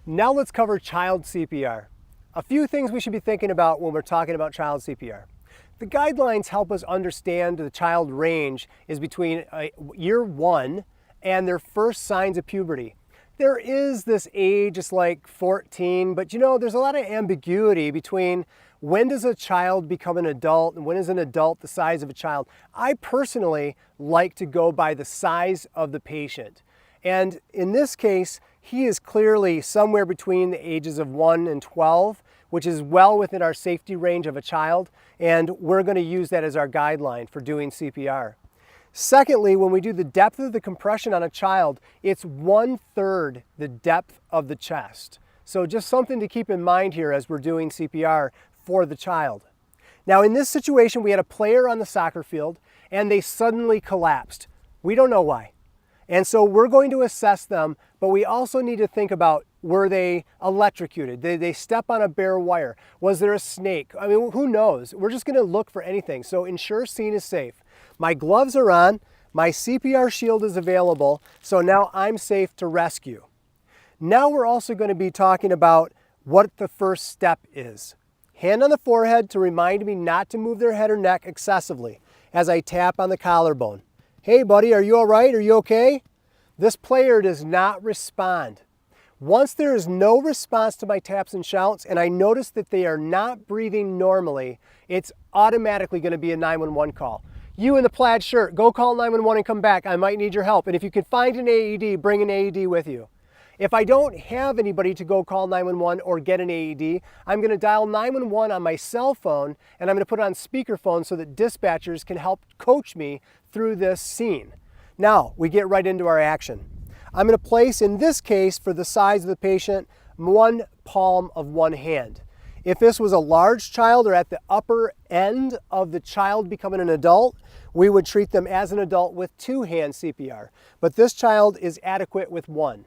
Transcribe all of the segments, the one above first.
Now let's cover child CPR. A few things we should be thinking about when we're talking about child CPR. The guidelines help us understand the child range is between year 1 and their first signs of puberty. There is this age, it's like 14, but there's a lot of ambiguity between when does a child become an adult and when is an adult the size of a child. I personally like to go by the size of the patient. And in this case, he is clearly somewhere between the ages of 1 and 12, which is well within our safety range of a child, and we're going to use that as our guideline for doing CPR. Secondly, when we do the depth of the compression on a child, it's 1/3 the depth of the chest. So just something to keep in mind here as we're doing CPR for the child. Now in this situation, we had a player on the soccer field and they suddenly collapsed. We don't know why. And so we're going to assess them, but we also need to think about, were they electrocuted? Did they step on a bare wire? Was there a snake? I mean, who knows? We're just going to look for anything. So ensure scene is safe. My gloves are on, my CPR shield is available, so now I'm safe to rescue. Now we're also going to be talking about what the first step is. Hand on the forehead to remind me not to move their head or neck excessively as I tap on the collarbone. Hey buddy, are you all right? Are you okay? This player does not respond. Once there is no response to my taps and shouts and I notice that they are not breathing normally, it's automatically going to be a 911 call. You in the plaid shirt, go call 911 and come back. I might need your help. And if you can find an AED, bring an AED with you. If I don't have anybody to go call 911 or get an AED, I'm going to dial 911 on my cell phone and I'm going to put it on speakerphone so that dispatchers can help coach me through this scene. Now we get right into our action. I'm going to place, in this case, for the size of the patient, 1 palm of 1 hand. If this was a large child or at the upper end of the child becoming an adult, we would treat them as an adult with 2-hand CPR. But this child is adequate with 1.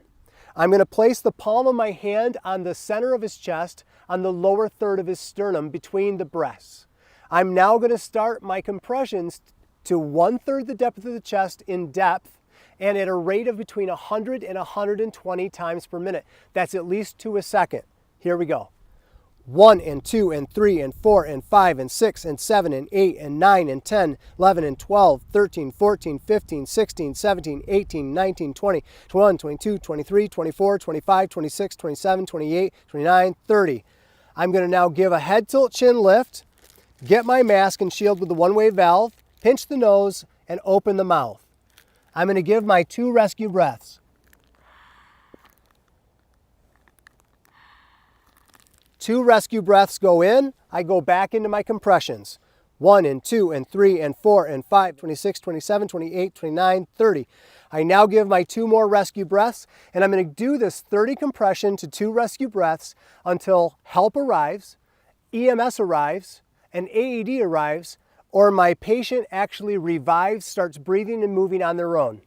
I'm going to place the palm of my hand on the center of his chest, on the lower third of his sternum, between the breasts. I'm now going to start my compressions to 1/3 the depth of the chest in depth and at a rate of between 100 and 120 times per minute. That's at least 2 a second. Here we go. 1 and 2 and 3 and 4 and 5 and 6 and 7 and 8 and 9 and 10, 11 and 12, 13, 14, 15, 16, 17, 18, 19, 20, 21, 22, 23, 24, 25, 26, 27, 28, 29, 30. I'm going to now give a head tilt chin lift, get my mask and shield with the one-way valve, pinch the nose, and open the mouth. I'm going to give my 2 rescue breaths. 2 rescue breaths go in, I go back into my compressions. 1 and 2 and 3 and 4 and 5, 26, 27, 28, 29, 30. I now give my 2 more rescue breaths, and I'm going to do this 30 compression to 2 rescue breaths until help arrives, EMS arrives, an AED arrives, or my patient actually revives, starts breathing and moving on their own.